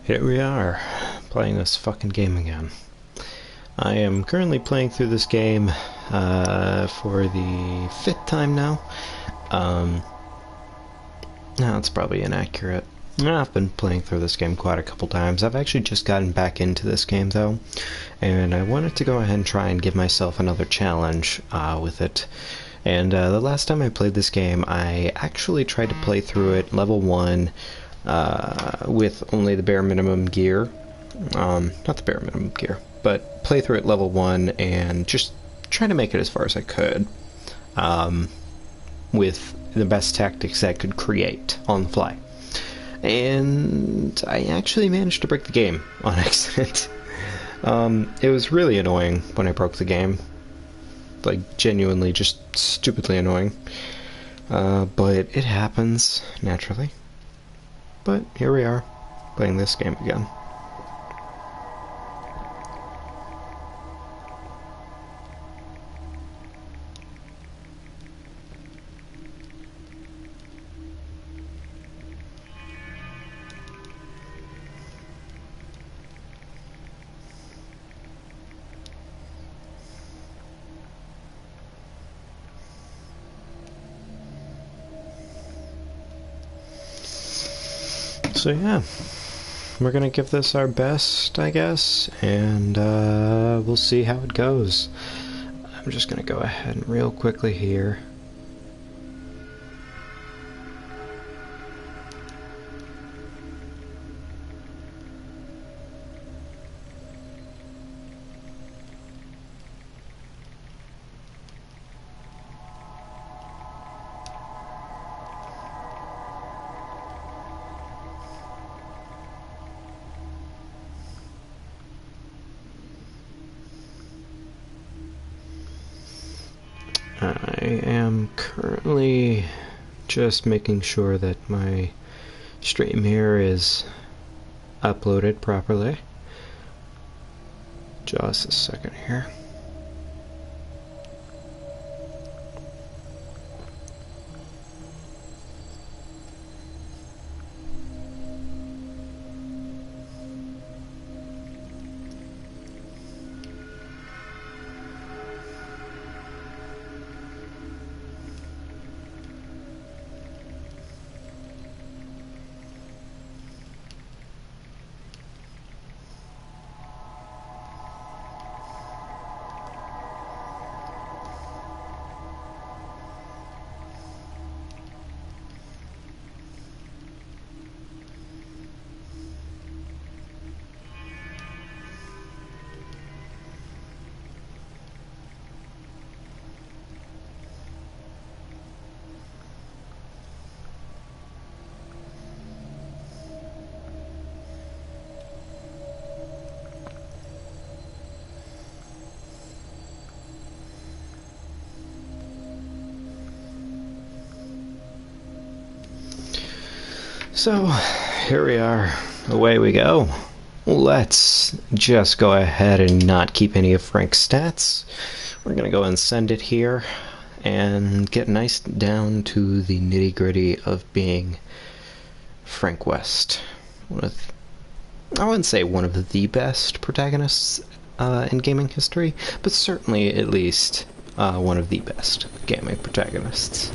Here we are, playing this fucking game again. I am currently playing through this game for the 5th time now. No, it's probably inaccurate. I've been playing through this game quite a couple times. I've actually just gotten back into this game though, and I wanted to go ahead and try and give myself another challenge with it. And the last time I played this game, I actually tried to play through it level 1 with only the bare minimum gear. Not the bare minimum gear, but play through it level 1 and just try to make it as far as I could with the best tactics I could create on the fly. And I actually managed to break the game on accident. It was really annoying when I broke the game. Like, genuinely, just stupidly annoying. But it happens, naturally. But here we are, playing this game again. So yeah, we're gonna give this our best, I guess, and we'll see how it goes. I'm just gonna go ahead and real quickly here. I am currently just making sure that my stream here is uploaded properly. Just a second here. So, here we are. Away we go. Let's just go ahead and not keep any of Frank's stats. We're gonna go and send it here and get nice down to the nitty-gritty of being Frank West. I wouldn't say one of the best protagonists in gaming history, but certainly at least one of the best gaming protagonists.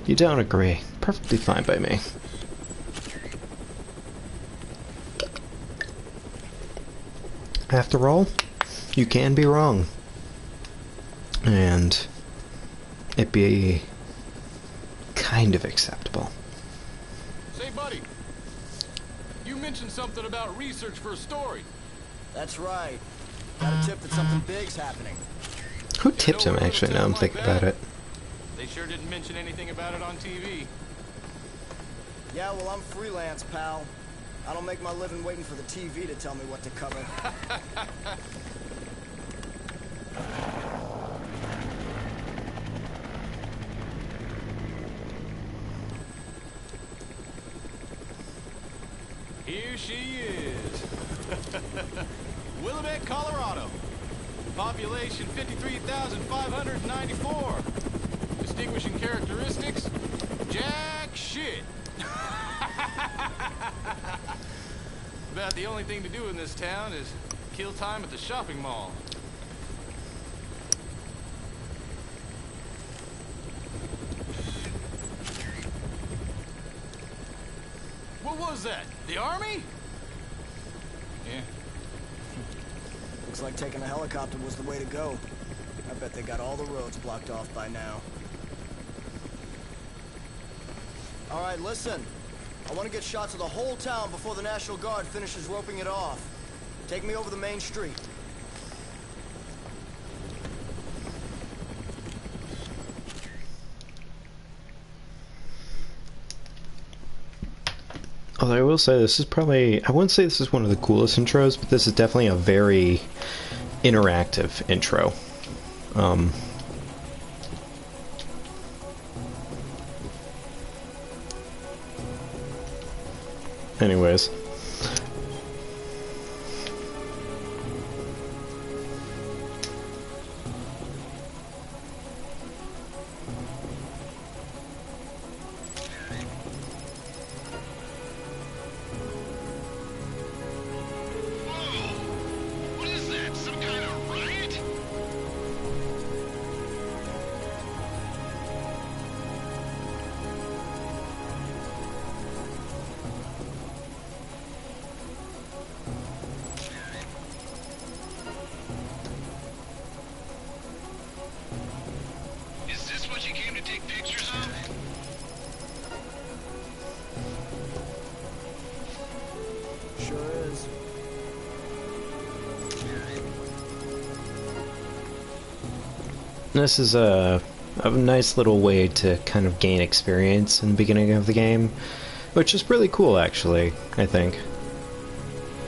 If you don't agree, perfectly fine by me. After all, you can be wrong. And it'd be kind of acceptable. Say, buddy, you mentioned something about research for a story. That's right. Got a tip that something big's happening. Who tipped him, actually, now I'm thinking about it? They sure didn't mention anything about it on TV. Yeah, well, I'm freelance, pal. I don't make my living waiting for the TV to tell me what to cover. Here she is. Willamette, Colorado. Population 53,594. Distinguishing characteristics, jack shit. About the only thing to do in this town is kill time at the shopping mall. What was that? The army? Yeah. Looks like taking a helicopter was the way to go. I bet they got all the roads blocked off by now. All right, listen. I want to get shots of the whole town before the National Guard finishes roping it off. Take me over the main street. Although I will say this is probably, I wouldn't say this is one of the coolest intros, but this is definitely a very interactive intro. Anyways. What is that? Some kind of riot? Is this what you came to take pictures of? Sure is. This is a nice little way to kind of gain experience in the beginning of the game, which is really cool actually, I think.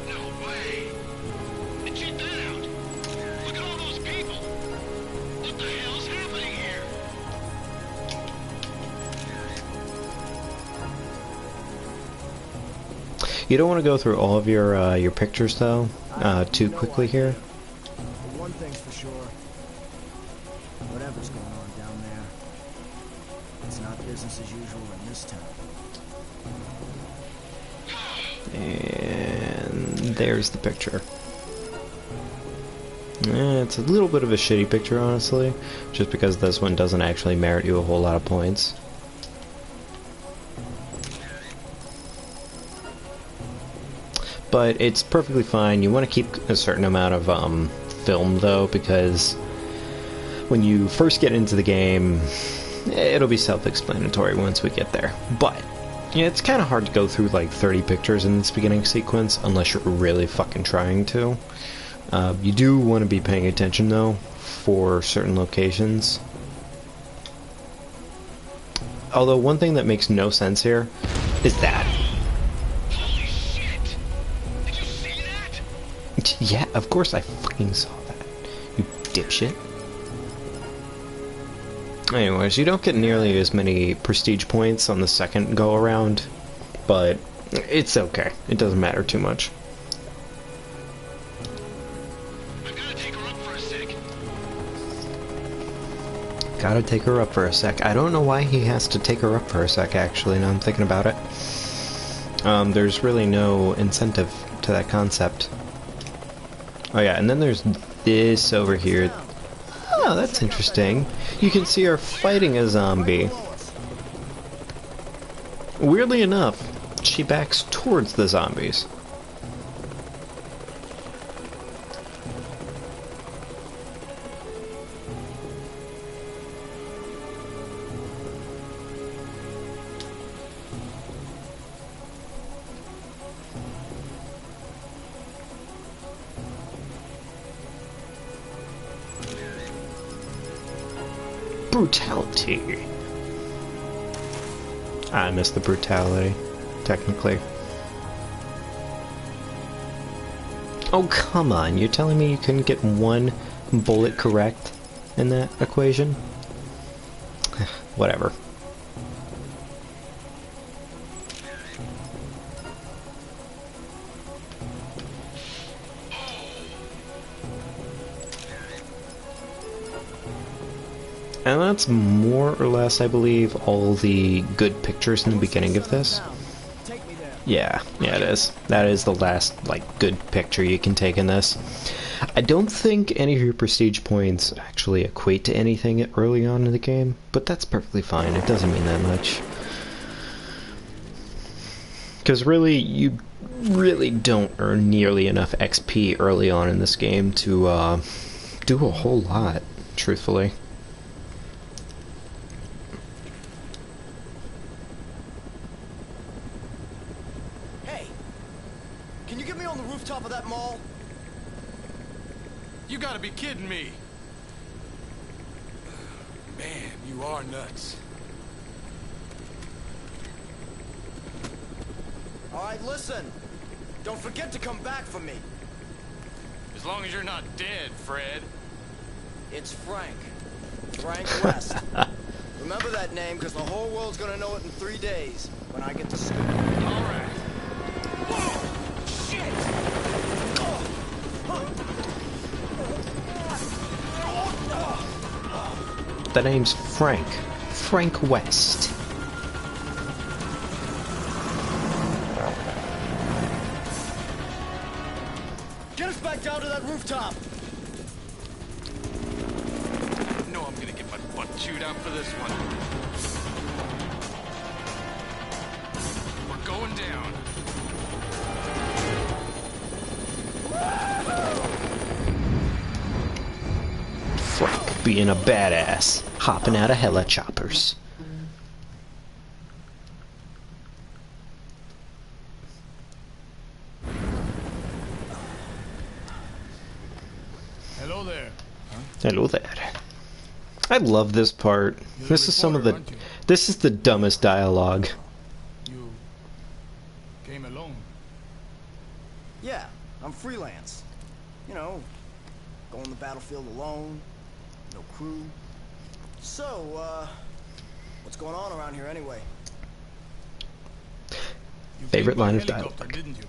No way! And check that out! Look at all those people! What the hell's happening here? You don't want to go through all of your pictures though, too quickly here. But one thing's for sure. Whatever's going on down there, it's not business as usual in this town. And there's the picture. It's a little bit of a shitty picture, honestly, just because this one doesn't actually merit you a whole lot of points. But it's perfectly fine. You want to keep a certain amount of film, though, because when you first get into the game, it'll be self-explanatory once we get there. But yeah, it's kind of hard to go through like 30 pictures in this beginning sequence unless you're really fucking trying to. You do want to be paying attention though for certain locations. Although one thing that makes no sense here is that. Holy shit! Did you see that? Yeah, of course I fucking saw that. You dipshit. Anyways, you don't get nearly as many prestige points on the second go around, but it's okay. It doesn't matter too much. I've gotta take her up for a sec. Gotta take her up for a sec. I don't know why he has to take her up for a sec, actually, now I'm thinking about it. There's really no incentive to that concept. Oh yeah, and then there's this over here. Oh, that's interesting. You can see her fighting a zombie. Weirdly enough, she backs towards the zombies. Brutality. I missed the brutality, technically. Oh, come on. You're telling me you couldn't get one bullet correct in that equation? Whatever. And that's more or less, I believe, all the good pictures in the beginning of this. Take me there. Yeah, yeah, it is. That is the last, like, good picture you can take in this. I don't think any of your prestige points actually equate to anything early on in the game, but that's perfectly fine. It doesn't mean that much. Because really, you really don't earn nearly enough XP early on in this game to do a whole lot, truthfully. Hey, can you get me on the rooftop of that mall? You gotta be kidding me. Man, you are nuts. All right, listen. Don't forget to come back for me. As long as you're not dead, Fred. It's Frank. Frank West. Remember that name, because the whole world's gonna know it in 3 days when I get to school. All right. Whoa! Shit! The name's Frank. Frank West. Get us back down to that rooftop! No, I'm gonna get my butt chewed out for this one. We're going down. Frank being a badass, hopping out of helichoppers. Hello there. Hello there. I love this part. You're This the is some of reporter, the... aren't you? This is the dumbest dialogue. You came alone. Yeah, I'm freelance. You know, go on the battlefield alone, no crew. So, what's going on around here anyway? You Favorite came by line of helicopter, dialogue. didn't you?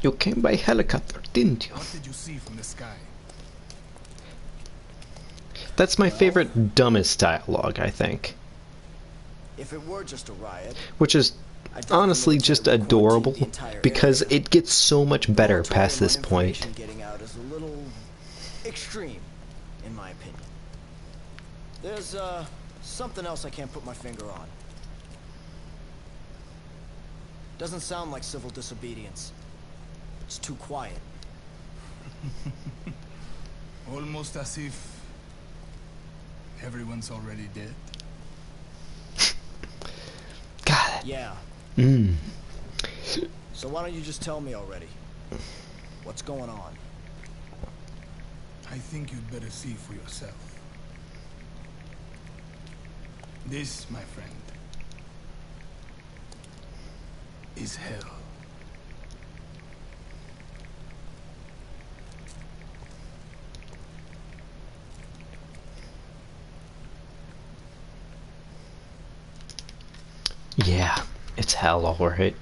You came by helicopter, didn't you? What did you see from the sky? That's my favorite dumbest dialogue, I think. If it were just a riot, Which is I'd think the honestly military just would quarantine adorable, the entire because area. it gets so much better past this Moratorium on point. information getting out is a little extreme, in my opinion. There's something else I can't put my finger on. Doesn't sound like civil disobedience. It's too quiet. Almost as if everyone's already dead. God. Yeah. Mmm. So why don't you just tell me already? What's going on? I think you'd better see for yourself. This, my friend, is hell. Yeah, it's hell, alright.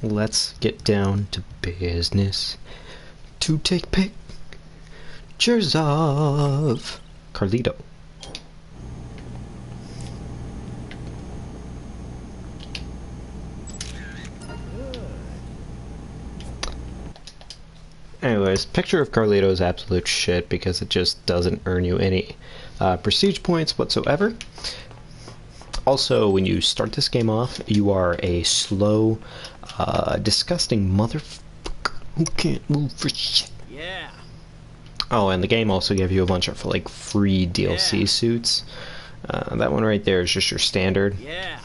Let's get down to business. To take pictures of Carlito. Anyways, picture of Carlito is absolute shit because it just doesn't earn you any prestige points whatsoever. Also, when you start this game off, you are a slow, disgusting motherfucker who can't move for shit. Yeah. Oh, and the game also gave you a bunch of like free DLC Yeah. suits. That one right there is just your standard. Yeah.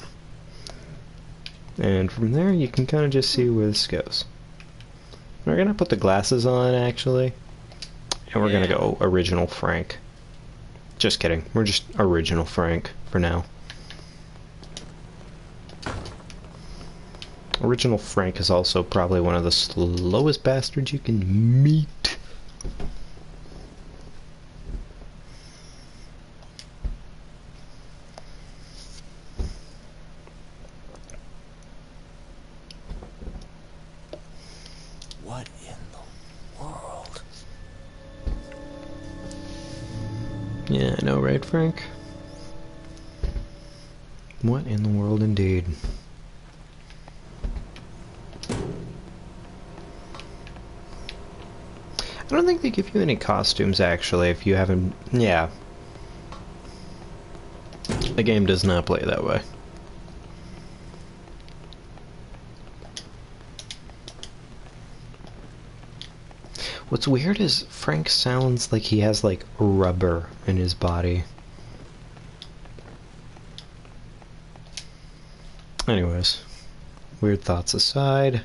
And from there, you can kind of just see where this goes. We're gonna put the glasses on, actually. And we're gonna Yeah. go original Frank. Just kidding. We're just original Frank for now. Original Frank is also probably one of the slowest bastards you can meet. What in the world? Yeah, I know, right, Frank? What in the world, indeed? I don't think they give you any costumes, actually, if you haven't... Yeah. The game does not play that way. What's weird is Frank sounds like he has, like, rubber in his body. Anyways, weird thoughts aside,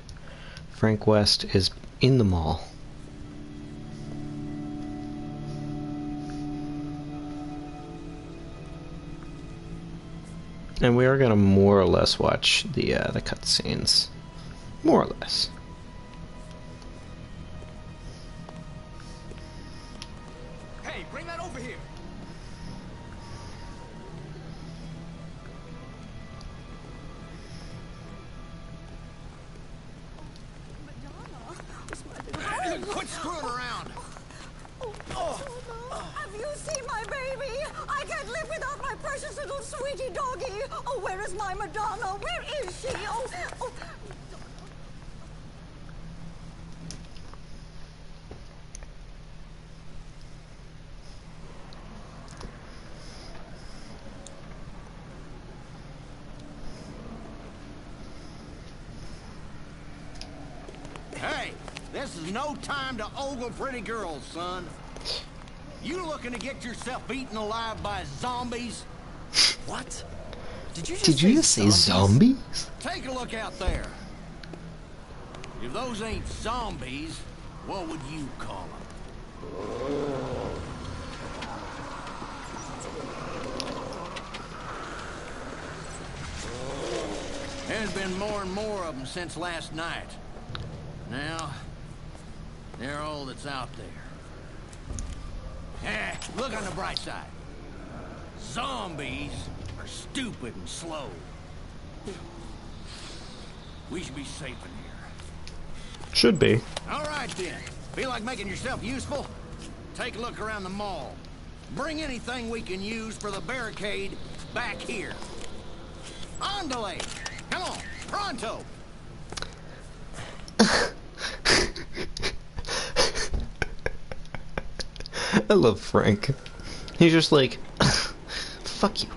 Frank West is in the mall. And we are gonna more or less watch the cutscenes. More or less. Hey, bring that over here. Quit screwing around. Have you seen my baby? I can't live without my precious little sweetie doggy. Oh, where is my Madonna? Where is she? Oh. Hey, this is no time to ogle pretty girls, son. You looking to get yourself eaten alive by zombies? What? Did you Did say zombies? Take a look out there. If those ain't zombies, what would you call them? There's been more and more of them since last night. Now, they're all that's out there. Look on the bright side. Zombies are stupid and slow. We should be safe in here. Should be. All right, then. Feel like making yourself useful? Take a look around the mall. Bring anything we can use for the barricade back here. Andale! Come on, pronto! I love Frank. He's just like, fuck you.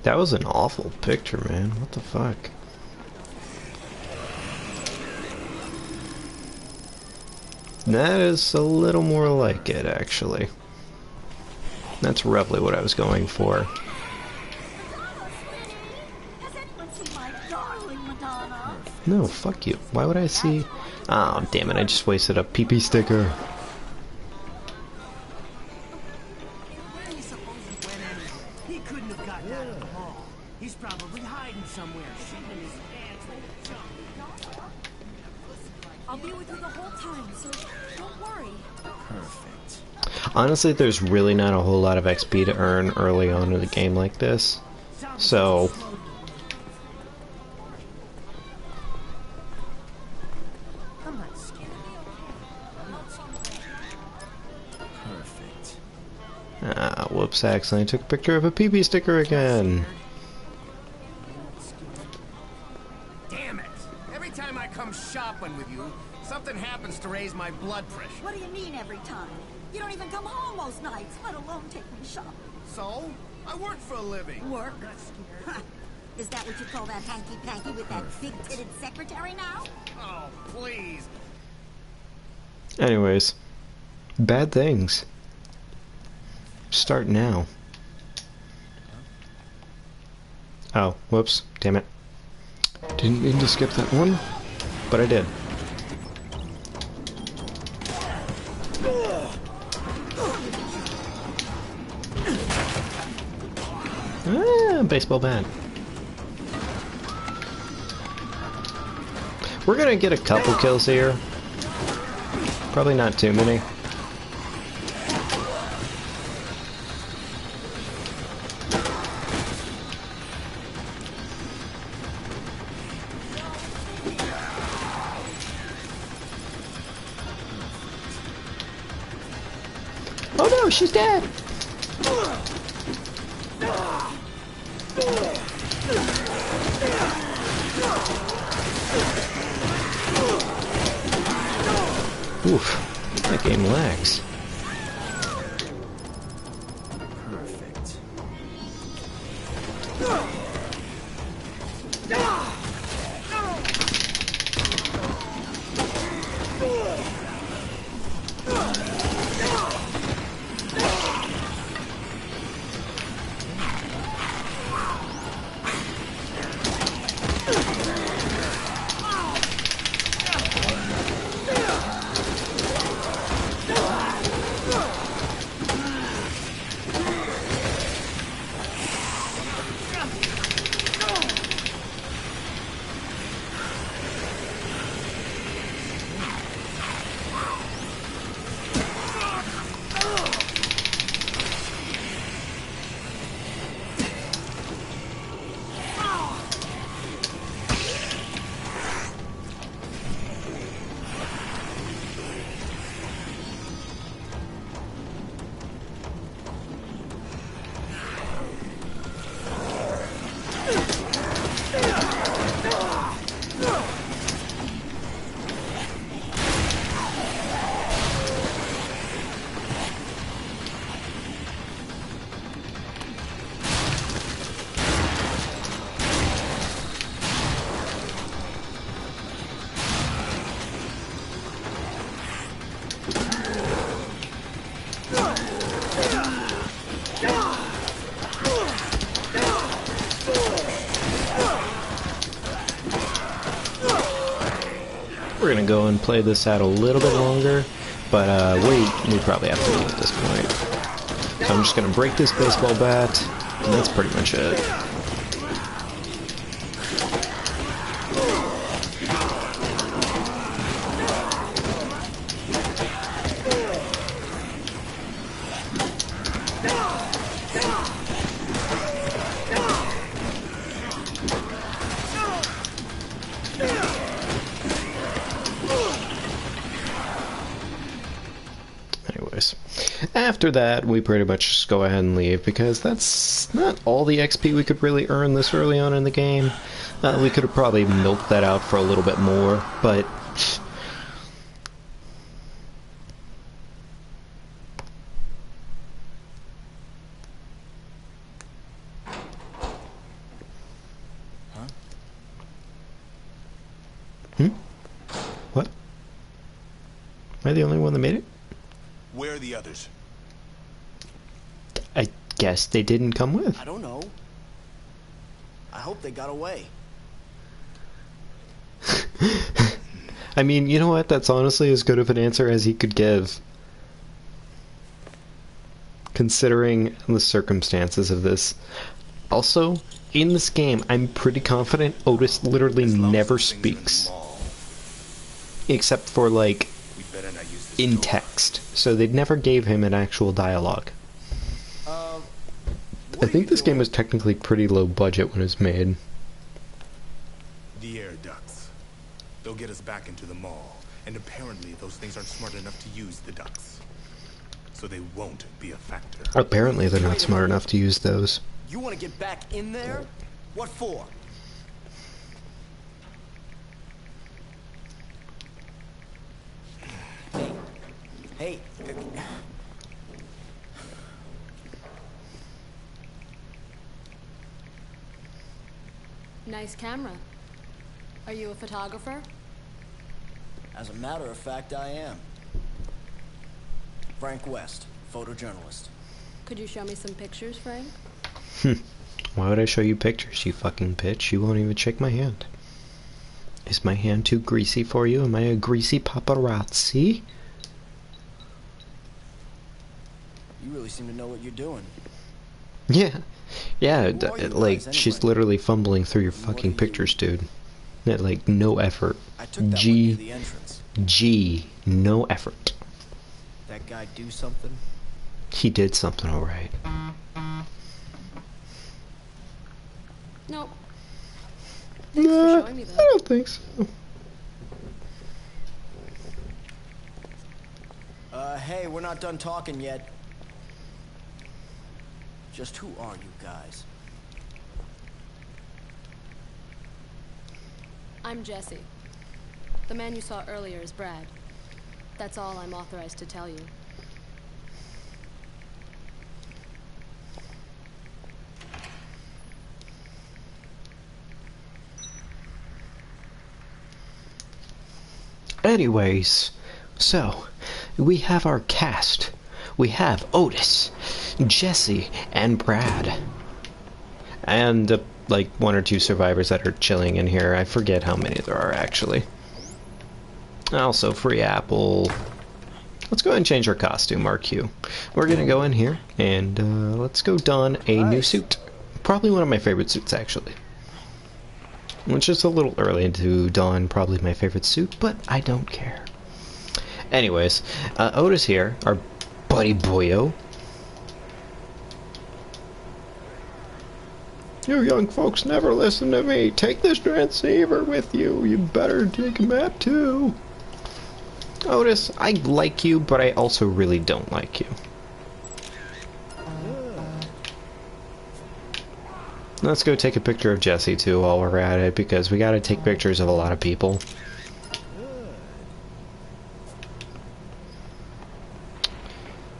That was an awful picture, man. What the fuck? That is a little more like it, actually. That's roughly what I was going for. Has anyone seen my darling Madonna? No, fuck you. Why would I see... Oh, damn it, I just wasted a PP sticker. Where do you suppose he went anyway? He couldn't have gotten out of the mall. He's probably hiding somewhere, shitting his pants like a jump. I'll be with you the whole time, so don't worry. Perfect. Honestly, there's really not a whole lot of XP to earn early on in the game like this. So... I'm not scared. Perfect. Ah, whoops, I accidentally took a picture of a PP sticker again. Damn it! Every time I come shopping with you, something happens to raise my blood pressure. What do you mean every time? You don't even come home most nights, let alone take me shopping. So? I work for a living. Work? Is that what you call that hanky-panky with that big-titted secretary now? Oh, please. Anyways, bad things. Start now. Oh, whoops, damn it. Didn't mean to skip that one, but I did. Ah, baseball bat. We're gonna get a couple kills here. Probably not too many. Oh no, she's dead! Oof, that game lags. Perfect. We're gonna go and play this out a little bit longer, but we probably have to leave at this point. So I'm just gonna break this baseball bat, and that's pretty much it. Anyways, after that, we pretty much just go ahead and leave, because that's not all the XP we could really earn this early on in the game. We could have probably milked that out for a little bit more, but... What? Am I the only one that made it? Where are the others? I guess they didn't come with. I don't know. I hope they got away. I mean, you know what? That's honestly as good of an answer as he could give. Considering the circumstances of this. Also, in this game, I'm pretty confident Otis literally never speaks. Except for, like, in text. So they never gave him an actual dialogue. I think this game was technically pretty low budget when it was made. The air ducts. They'll get us back into the mall. And apparently those things aren't smart enough to use the ducts. So they won't be a factor. Apparently they're not smart enough to use those. You want to get back in there? What for? Hey. Nice camera. Are you a photographer? As a matter of fact, I am. Frank West, photojournalist. Could you show me some pictures, Frank? Why would I show you pictures, you fucking bitch? You won't even shake my hand. Is my hand too greasy for you? Am I a greasy paparazzi? You really seem to know what you're doing. Yeah. Yeah, Who are you like, guys, she's anyway? literally fumbling through your What fucking are you? pictures, dude. Like, no effort. I took that one near the entrance. G, no effort. That guy do something? He did something alright. Nope. Thanks for showing me I that. don't think so. Hey, we're not done talking yet. Just who are you guys? I'm Jesse. The man you saw earlier is Brad. That's all I'm authorized to tell you. Anyways, so we have our cast. We have Otis, Jesse, and Brad. And like 1 or 2 survivors that are chilling in here. I forget how many there are actually. Also, free apple. Let's go ahead and change our costume, RQ. We're gonna go in here and let's go don a new suit. Probably one of my favorite suits actually. Which is a little early to don probably my favorite suit, but I don't care. Anyways, Otis here, our buddy boyo. You young folks never listen to me. Take this transceiver with you. You better take a map too. Otis, I like you, but I also really don't like you. Let's go take a picture of Jesse too while we're at it, because we gotta take pictures of a lot of people.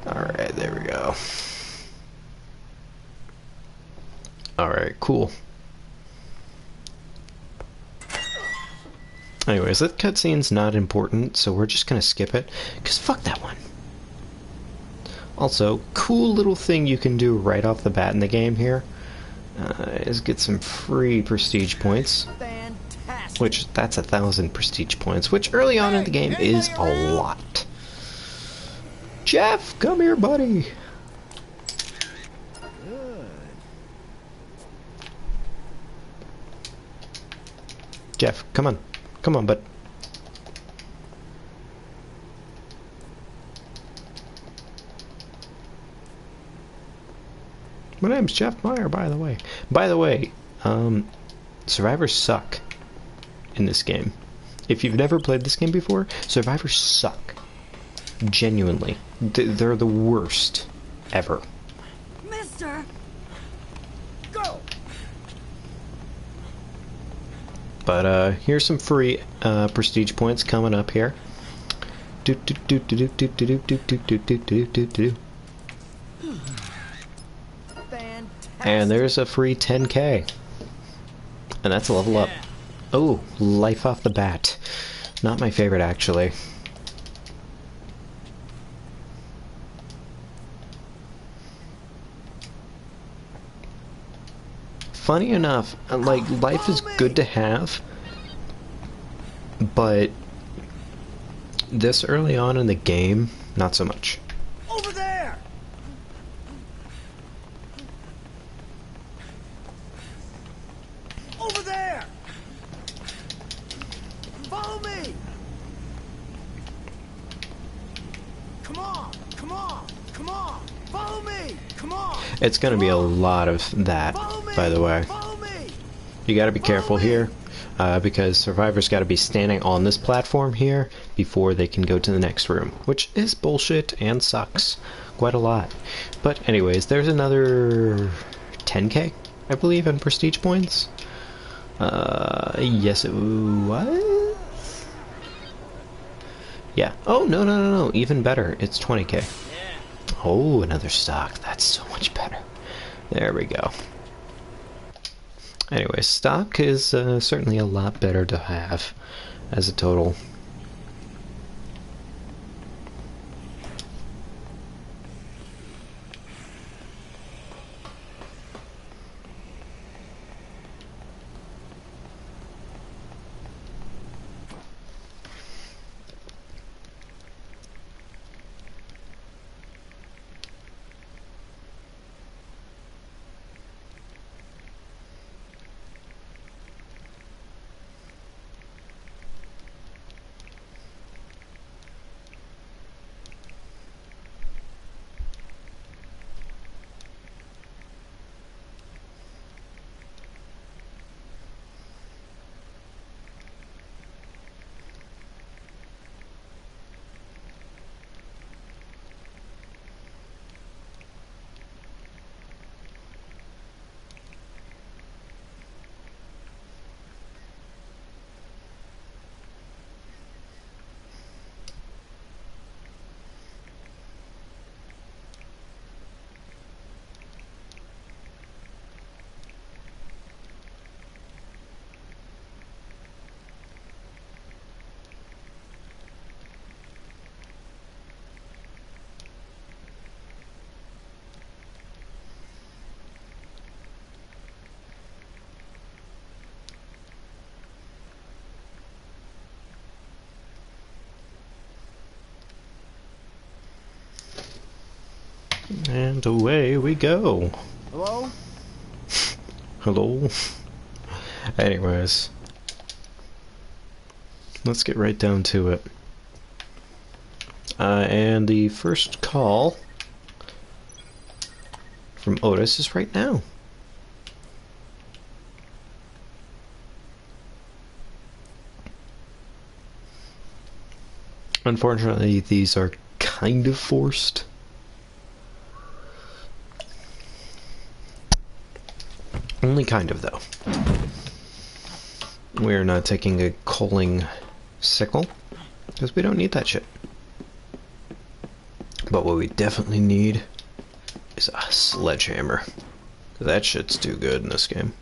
Alright, there we go. Alright, cool. Anyways, that cutscene's not important, so we're just gonna skip it, because fuck that one. Also, cool little thing you can do right off the bat in the game here is get some free prestige points. Fantastic. Which, that's 1,000 prestige points, which early on in the game is a lot. Jeff, come here, buddy. Jeff, come on. Come on, bud. My name's Jeff Meyer, by the way. By the way, survivors suck in this game. If you've never played this game before, survivors suck. Genuinely. They're the worst ever. Mister! Go! But here's some free prestige points coming up here. And there's a free 10k. And that's a level up. Oh, life off the bat. Not my favorite, actually. Funny enough, like, life is good to have, but this early on in the game, not so much. Over there! Over there! Follow me! Come on! Come on! Come on! Follow me! Come on! It's gonna be a lot of that, by the way. Follow me! You gotta be careful here, because survivors gotta be standing on this platform here before they can go to the next room, which is bullshit and sucks quite a lot. But anyways, there's another 10k, I believe, in prestige points. Yes, it was? Yeah. Oh, no, even better. It's 20k. Oh, another stock. That's so much better. There we go. Anyway, stock is certainly a lot better to have as a total. And away we go. Hello? Hello? Anyways. Let's get right down to it. And the first call from Otis is right now. Unfortunately, these are kind of forced. Only kind of, though. We're not taking a coaling sickle, because we don't need that shit. But what we definitely need is a sledgehammer. That shit's too good in this game.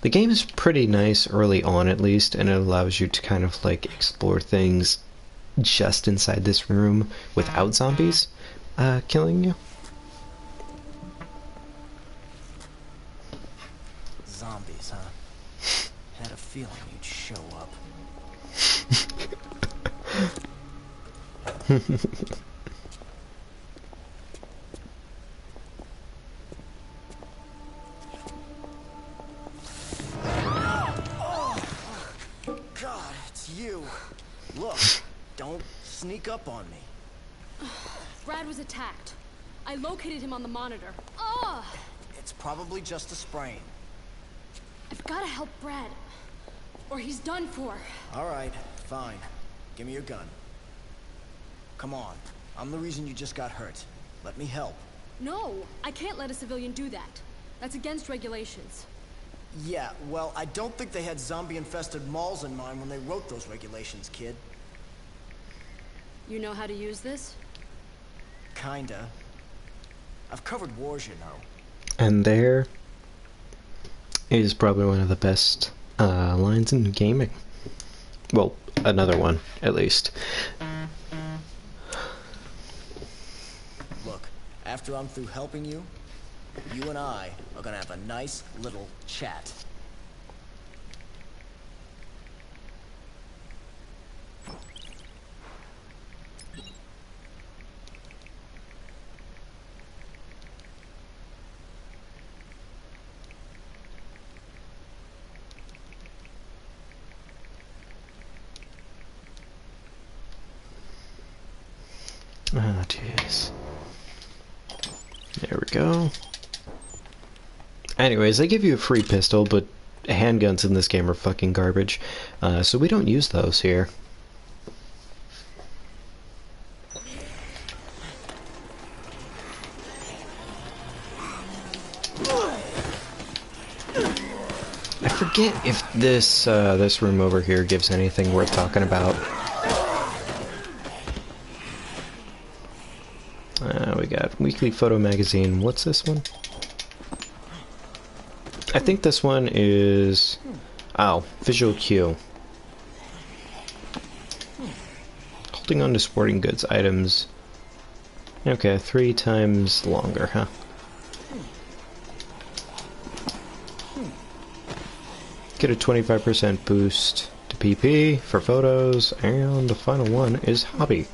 The game is pretty nice early on, at least, and it allows you to kind of like explore things just inside this room without zombies killing you. Zombies, huh? Had a feeling you'd show up. God, it's you. Look, don't sneak up on me. Brad was attacked. I located him on the monitor. Ugh! It's probably just a sprain. I've gotta help Brad. Or he's done for. All right, fine. Give me your gun. Come on. I'm the reason you just got hurt. Let me help. No, I can't let a civilian do that. That's against regulations. Yeah, well, I don't think they had zombie-infested malls in mind when they wrote those regulations, kid. You know how to use this? Kinda. I've covered wars, you know. And there is probably one of the best lines in gaming. Well, another one, at least. Look, after I'm through helping you, you and I are gonna have a nice little chat. Ah, jeez. There we go. Anyways, they give you a free pistol, but handguns in this game are fucking garbage, so we don't use those here. I forget if this this room over here gives anything worth talking about. We got Weekly Photo Magazine. What's this one? I think this one is... Oh, Visual Cue. Holding on to sporting goods items. Okay, 3 times longer, huh? Get a 25% boost to PP for photos, and the final one is Hobby.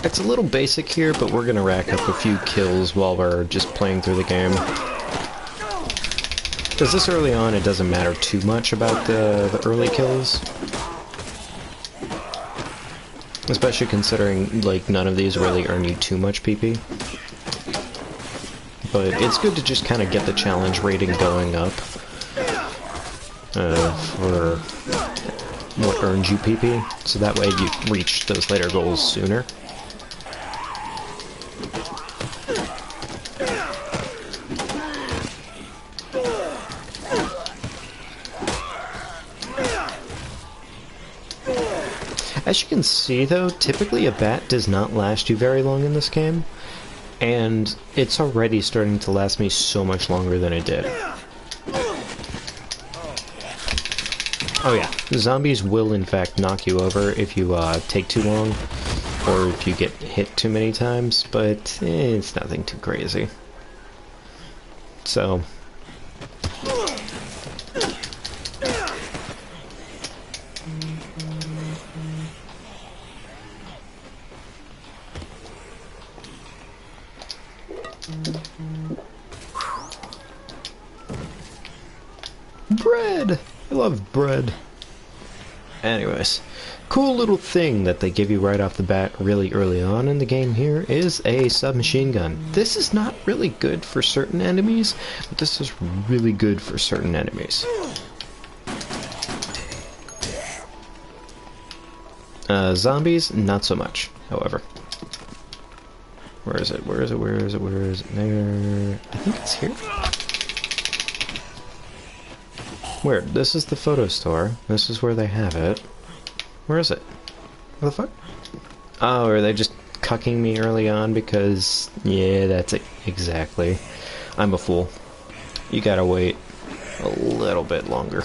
It's a little basic here, but we're gonna rack up a few kills while we're just playing through the game. Because this early on, it doesn't matter too much about the early kills. Especially considering, like, none of these really earn you too much PP. But it's good to just kind of get the challenge rating going up. For what earns you PP, so that way you reach those later goals sooner. As you can see though, typically a bat does not last you very long in this game, and it's already starting to last me so much longer than it did. Oh yeah, zombies will in fact knock you over if you take too long, or if you get hit too many times, but it's nothing too crazy. So... bread! I love bread. Anyways, cool little thing that they give you right off the bat really early on in the game here is a submachine gun. This is not really good for certain enemies, but this is really good for certain enemies. Zombies, not so much, however. Where is it? Where is it? Where is it? Where is it? There... I think it's here. Where? This is the photo store. This is where they have it. Where is it? What the fuck? Oh, are they just cucking me early on because... yeah, that's it. Exactly. I'm a fool. You gotta wait a little bit longer.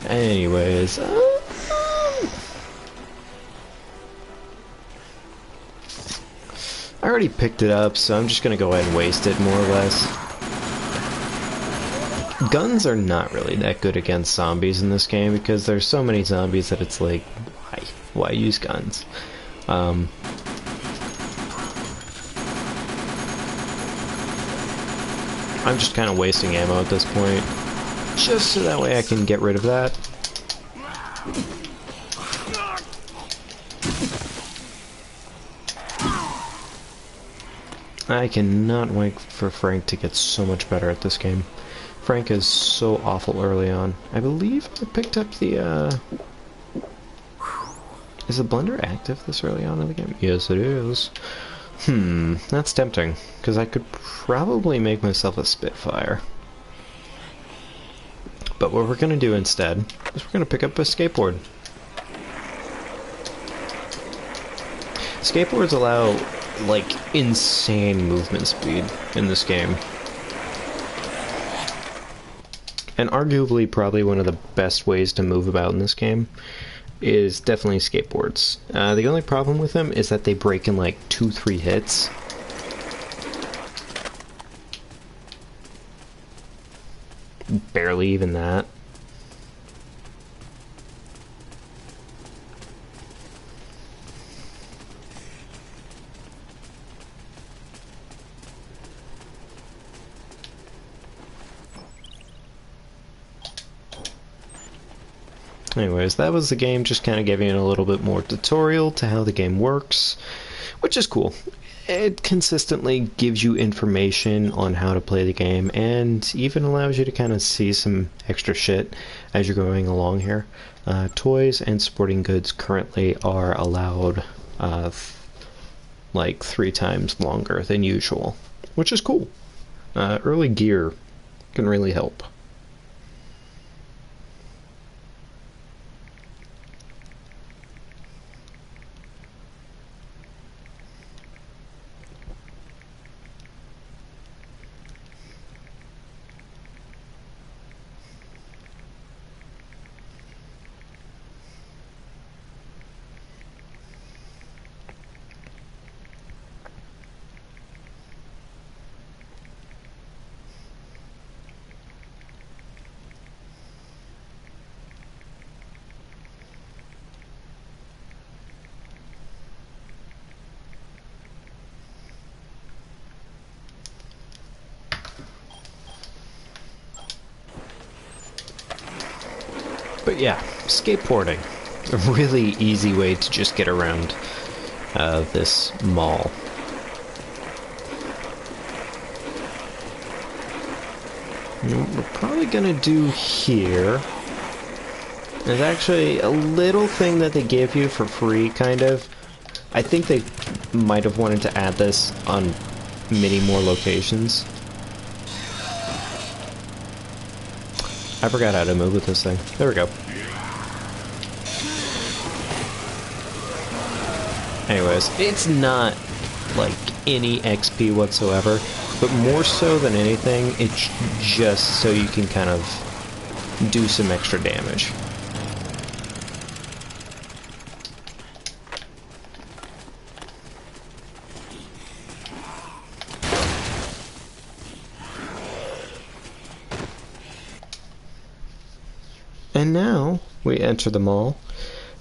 Anyways... I already picked it up, so I'm just gonna go ahead and waste it, more or less. Guns are not really that good against zombies in this game, because there's so many zombies that it's like, why? Why use guns? I'm just kind of wasting ammo at this point, just so that way I can get rid of that. I cannot wait for Frank to get so much better at this game. Frank is so awful early on. I believe I picked up the, Is the blender active this early on in the game? Yes, it is. That's tempting, because I could probably make myself a Spitfire. But what we're going to do instead is we're going to pick up a skateboard. Skateboards allow, like, insane movement speed in this game. And arguably probably one of the best ways to move about in this game is definitely skateboards. The only problem with them is that they break in like 2-3 hits. Barely even that. Anyways, that was the game, just kind of giving it a little bit more tutorial to how the game works, which is cool. It consistently gives you information on how to play the game, and even allows you to kind of see some extra shit as you're going along here. Toys and sporting goods currently are allowed like 3 times longer than usual, which is cool. Early gear can really help. But yeah, skateboarding. A really easy way to just get around this mall. And what we're probably gonna do here There's actually a little thing that they give you for free, kind of. I think they might have wanted to add this on many more locations. I forgot how to move with this thing. There we go. Anyways, it's not like any XP whatsoever, but more so than anything, it's just so you can kind of do some extra damage. And now we enter the mall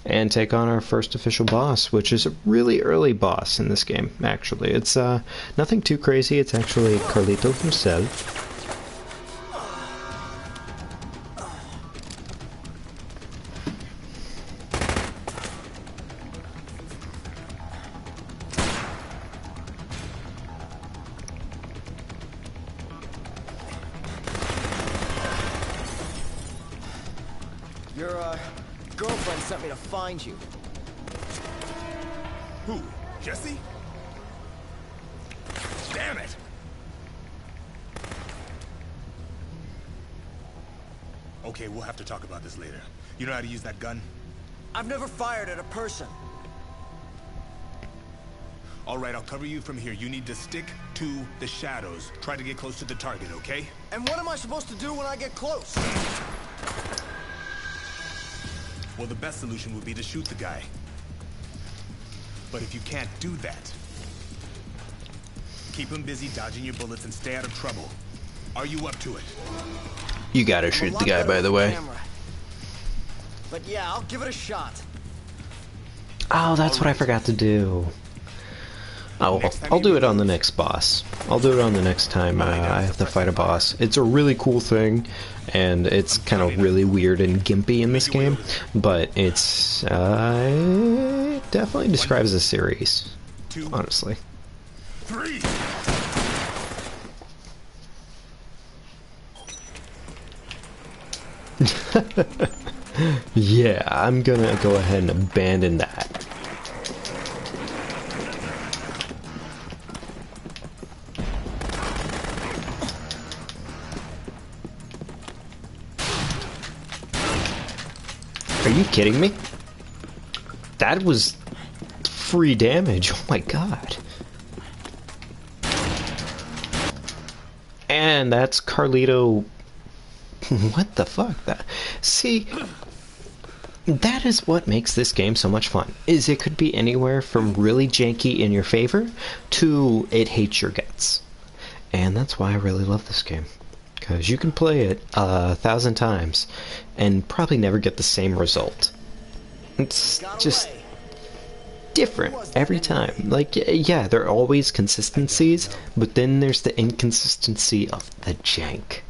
and take on our first official boss, which is a really early boss in this game, actually. It's nothing too crazy. It's actually Carlito himself. Your girlfriend sent me to find you. Who? Jesse? Damn it! Okay, we'll have to talk about this later. You know how to use that gun? I've never fired at a person. All right, I'll cover you from here. You need to stick to the shadows. Try to get close to the target, okay? And what am I supposed to do when I get close? Well, the best solution would be to shoot the guy. But if you can't do that, keep him busy dodging your bullets and stay out of trouble. Are you up to it? You gotta shoot the guy, by the way. But yeah, I'll give it a shot. Oh, that's what I forgot to do. Oh, well, I'll do it on the next boss. I'll do it on the next time I have to fight a boss. It's a really cool thing, and it's kind of really weird and gimpy in this game, but it's it definitely describes a series, honestly. 3. Yeah, I'm gonna go ahead and abandon that. Are you kidding me? That was free damage. Oh my god. And that's Carlito. What the fuck? See, that is what makes this game so much fun. Is it could be anywhere from really janky in your favor to it hates your guts. And that's why I really love this game. Because you can play it 1,000 times and probably never get the same result. It's just different every time. Like, yeah, there are always consistencies, but then there's the inconsistency of the jank.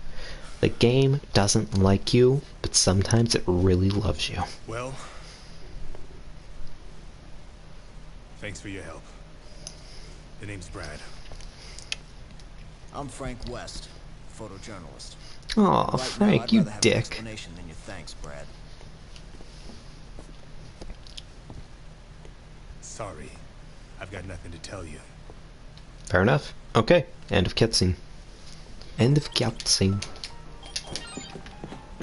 The game doesn't like you, but sometimes it really loves you. Well, thanks for your help. The name's Brad. I'm Frank West, photojournalist. Aw, Right Frank, now, I'd you rather have an dick. explanation than your thanks, Brad. Sorry, I've got nothing to tell you. Fair enough. Okay, end of cutscene. End of cutscene.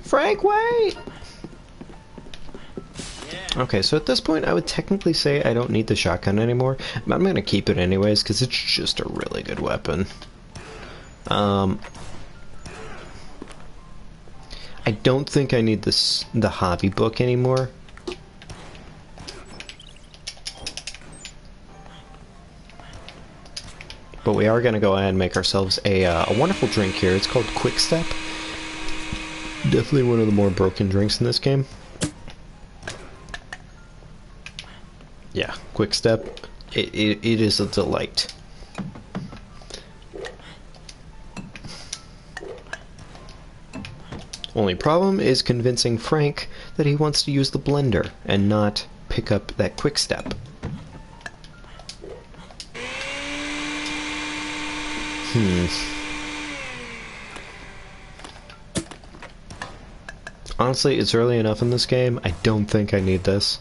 Frank, wait! Okay, so at this point, I would technically say I don't need the shotgun anymore, but I'm gonna keep it anyways, because it's just a really good weapon. I don't think I need the hobby book anymore. But we are gonna go ahead and make ourselves a wonderful drink here. It's called Quick Step. Definitely one of the more broken drinks in this game. Yeah, Quick Step. It is a delight. Only problem is convincing Frank that he wants to use the blender and not pick up that Quick Step. Honestly, it's early enough in this game, I don't think I need this.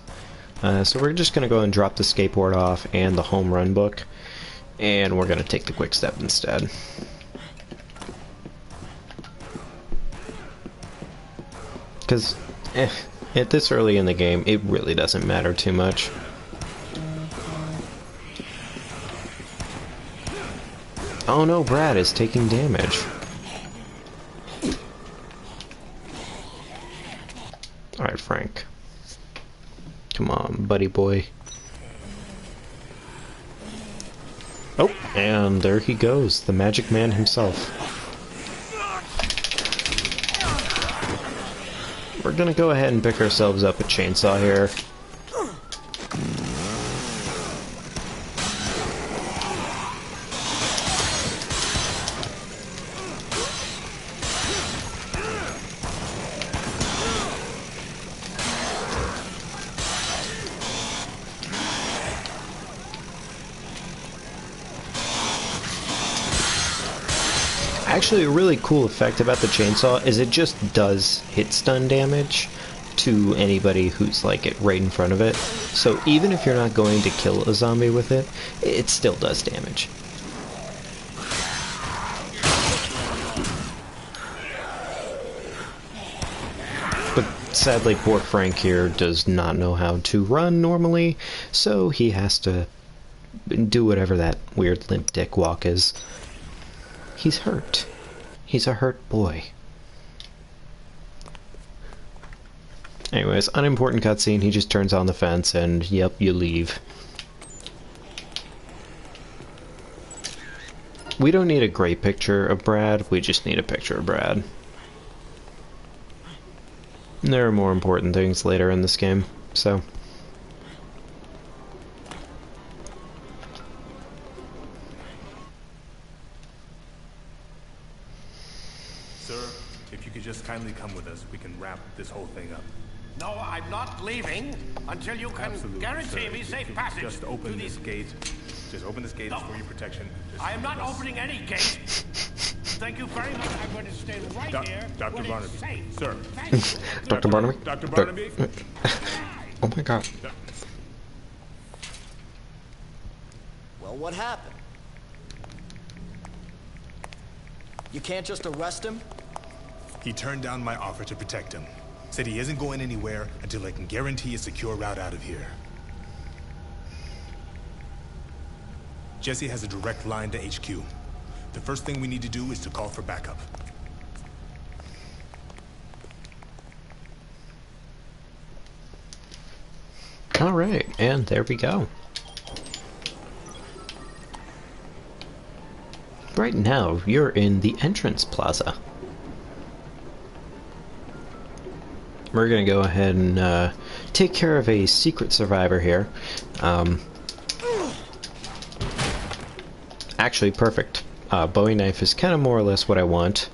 So we're just going to go and drop the skateboard off and the home run book, and we're going to take the quick step instead. Because, at this early in the game, it really doesn't matter too much. Oh no, Brad is taking damage. Alright, Frank. Come on, buddy boy. Oh, and there he goes, the Magic Man himself. We're gonna go ahead and pick ourselves up a chainsaw here. Actually, a really cool effect about the chainsaw is it just does hit stun damage to anybody who's like right in front of it. So even if you're not going to kill a zombie with it, it still does damage. But sadly, poor Frank here does not know how to run normally, so he has to do whatever that weird limp dick walk is. He's hurt. He's a hurt boy. Anyways, unimportant cutscene, he just turns on the fence and, yep, you leave. We don't need a great picture of Brad, we just need a picture of Brad. And there are more important things later in this game, so... Sir, if you could just kindly come with us, we can wrap this whole thing up. No, I'm not leaving until you can Absolutely, guarantee sir. me safe If you passage. Just open to this these- gate. Just open this gate No. for your protection. Just I am not let us- opening any gate. Thank you very much. I'm going to stay right here. Dr. when it's Barnaby, safe. sir. Thank you. Dr. Barnaby? Dr. Barnaby? Oh my god. Well, what happened? You can't just arrest him? He turned down my offer to protect him. Said he isn't going anywhere until I can guarantee a secure route out of here. Jesse has a direct line to HQ. The first thing we need to do is to call for backup. Alright, and there we go. Right now, you're in the entrance plaza. We're gonna go ahead and take care of a secret survivor here. Actually, perfect. Bowie knife is kind of more or less what I want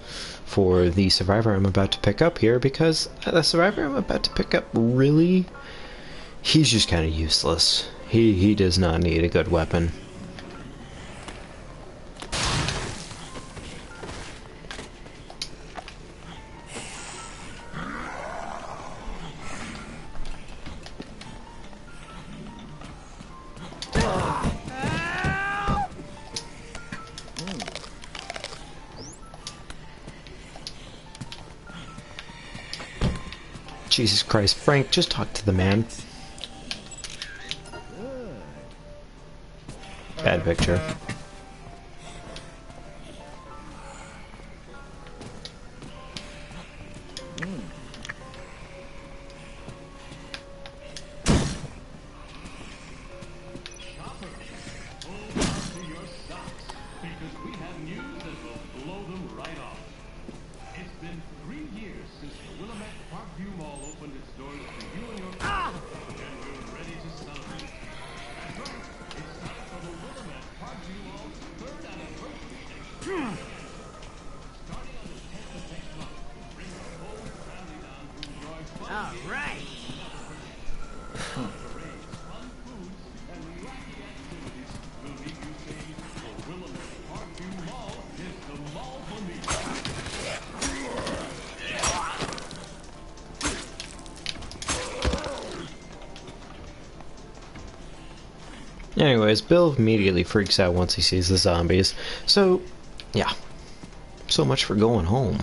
for the survivor I'm about to pick up here, because the survivor I'm about to pick up, really, he's just kind of useless. He does not need a good weapon. Jesus Christ, Frank, just talk to the man. Bad picture. All right. Anyways, Bill immediately freaks out once he sees the zombies. So, yeah. So much for going home.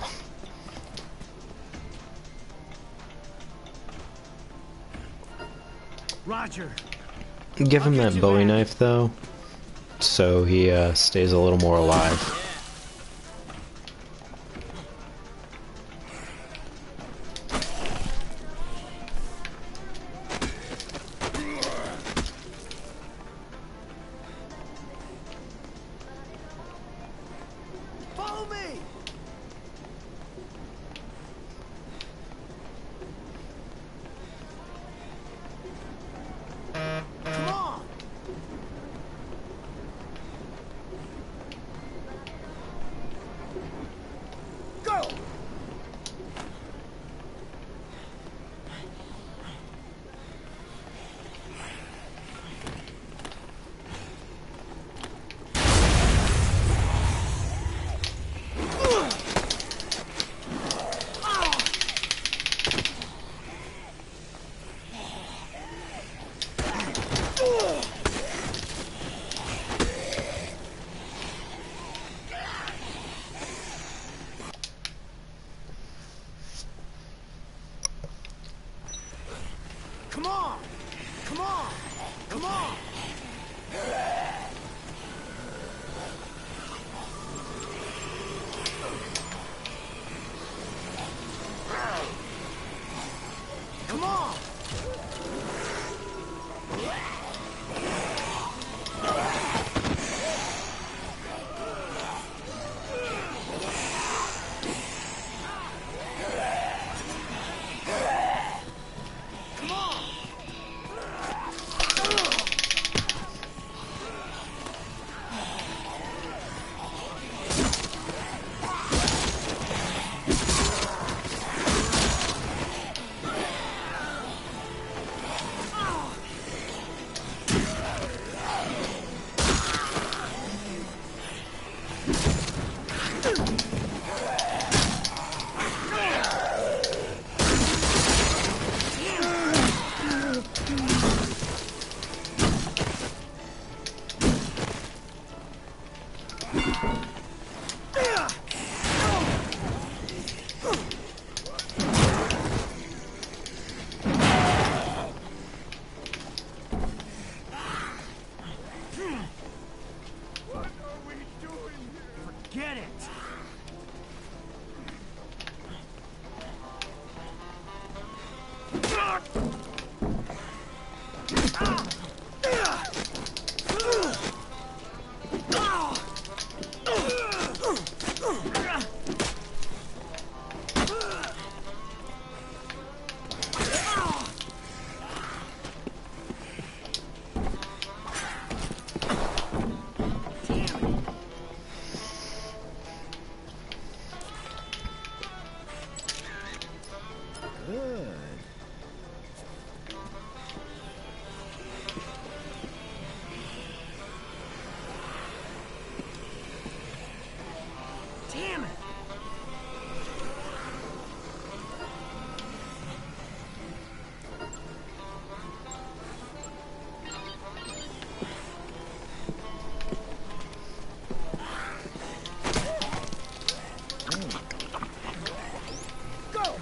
Roger. Give him I'll get that you Bowie back. knife, though, so he stays a little more alive. Follow me! Come on! Go! Come on! Come on! Come on! Come on! Come on! Forget it! Damn it! Go!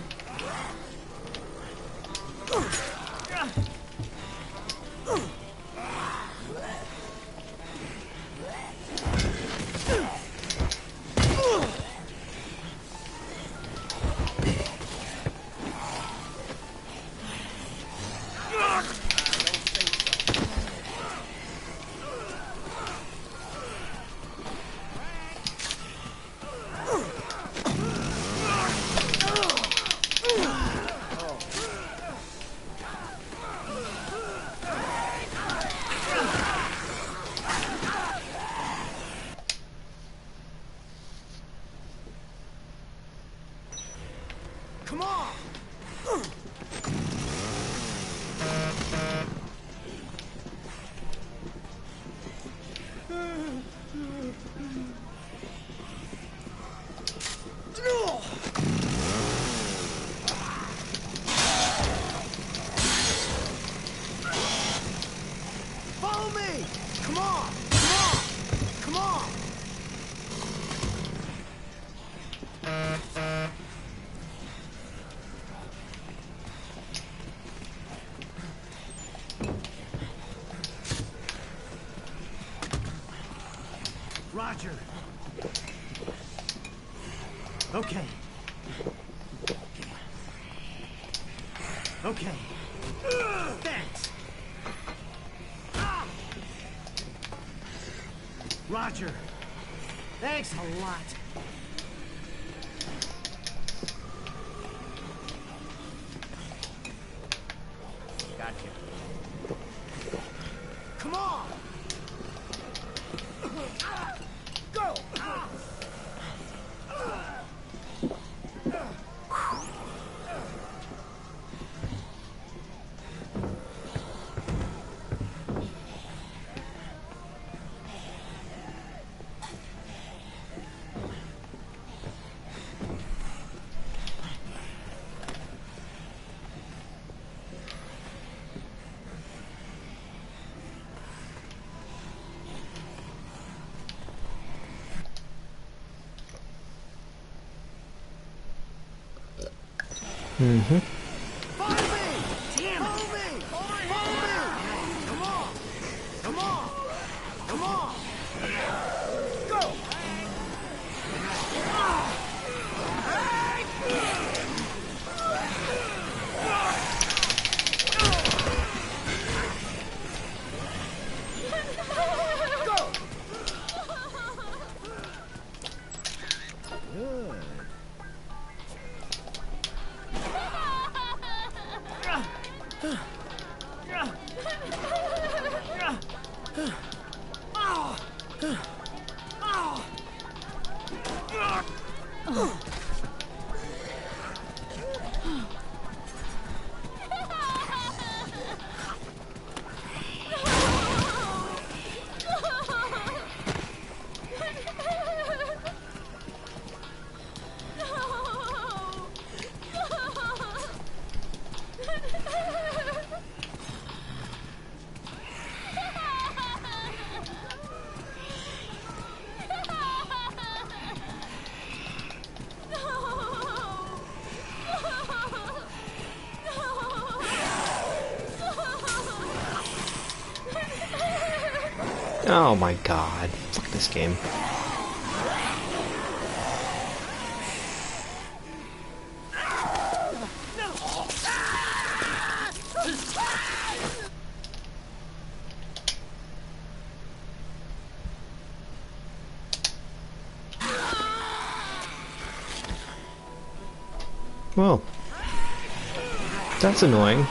Come on! Come on! Come on! Roger. Okay. Okay. Thanks. Roger. Thanks a lot. Gotcha. Come on! Go! Mm-hmm. Follow me! Damn it! Follow me! Follow me! Come on! Come on! Come on! Go! Go! Good. Oh my god. Fuck this game. Well, that's annoying.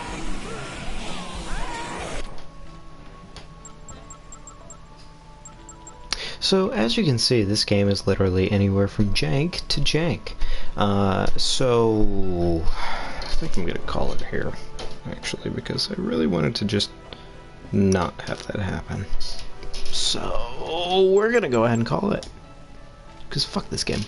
So, as you can see, this game is literally anywhere from jank to jank. So, I think I'm gonna call it here, actually, because I really wanted to just not have that happen. So, we're gonna go ahead and call it. Because fuck this game.